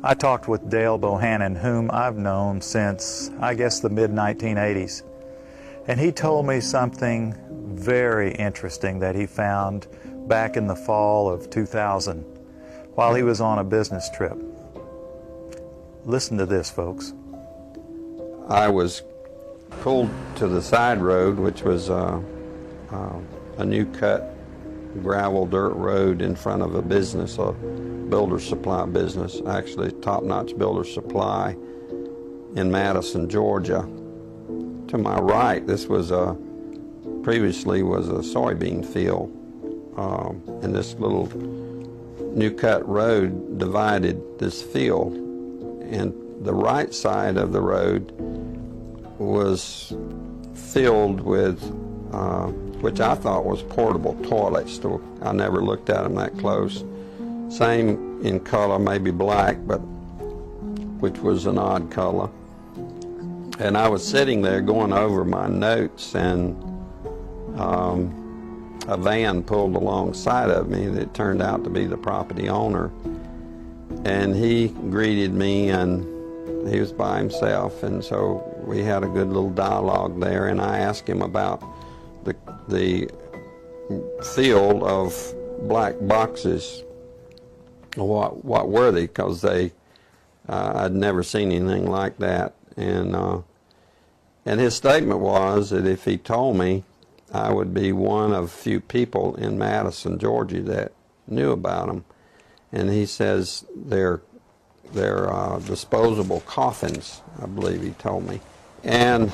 I talked with Dale Bohannon, whom I've known since, I guess, the mid-1980s. And he told me something very interesting that he found back in the fall of 2000 while he was on a business trip. Listen to this, folks. I was pulled to the side road, which was a new cut gravel dirt road in front of a business, a builder supply business, actually Top Notch Builder Supply in Madison, Georgia. To my right, this was previously was a soybean field, and this little new cut road divided this field, and the right side of the road was filled with which I thought was portable toilets. I never looked at them that close. Same in color, maybe black, but which was an odd color. And I was sitting there going over my notes, and a van pulled alongside of me that turned out to be the property owner. And he greeted me, and he was by himself, and so we had a good little dialogue there, and I asked him about the field of black boxes. What were they? Because I'd never seen anything like that, and his statement was that if he told me, I would be one of few people in Madison, Georgia that knew about them. And he says they're disposable coffins, I believe he told me. And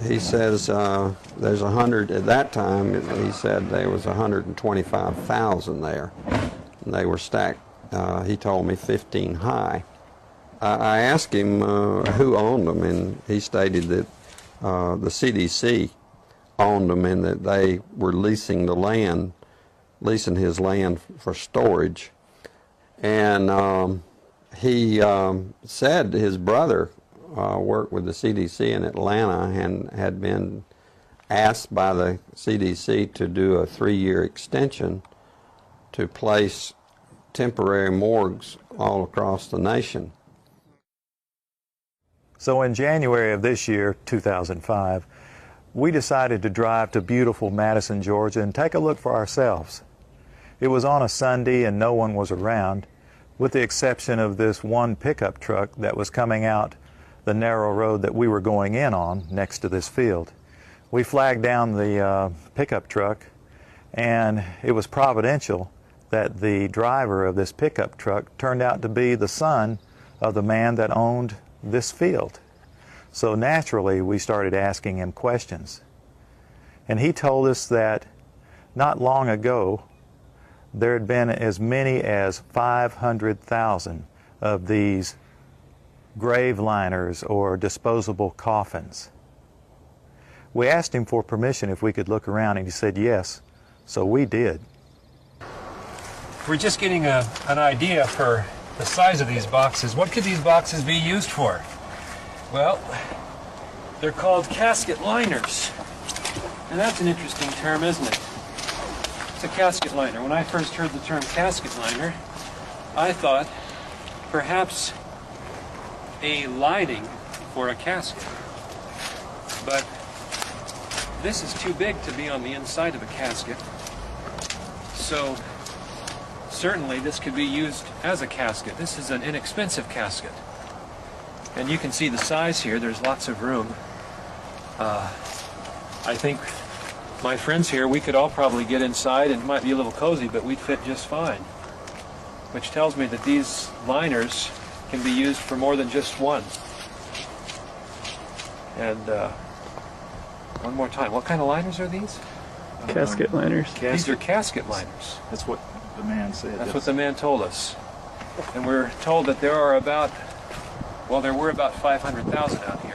he says there's 100, at that time, he said there was 125,000 there. And they were stacked, he told me, 15 high. I asked him who owned them, and he stated that the CDC owned them and that they were leasing his land for storage. And he said his brother worked with the CDC in Atlanta and had been asked by the CDC to do a 3-year extension to place temporary morgues all across the nation. So in January of this year, 2005, we decided to drive to beautiful Madison, Georgia and take a look for ourselves. It was on a Sunday and no one was around, with the exception of this one pickup truck that was coming out the narrow road that we were going in on next to this field. We flagged down the pickup truck, and it was providential that the driver of this pickup truck turned out to be the son of the man that owned this field. So naturally, we started asking him questions. And he told us that not long ago, there had been as many as 500,000 of these grave liners or disposable coffins. We asked him for permission if we could look around, and he said yes, so we did. We're just getting an idea for the size of these boxes. What could these boxes be used for? Well, they're called casket liners. And that's an interesting term, isn't it? It's a casket liner. When I first heard the term casket liner, I thought perhaps a lining for a casket. But this is too big to be on the inside of a casket. So certainly this could be used as a casket. This is an inexpensive casket. And you can see the size here. There's lots of room. I think my friends here, we could all probably get inside, and it might be a little cozy, but we'd fit just fine. Which tells me that these liners can be used for more than just one. And one more time, what kind of liners are these? Casket liners. These are casket liners. That's what the man said. That's what the man told us. And we're told that there are about, well, there were about 500,000 out here.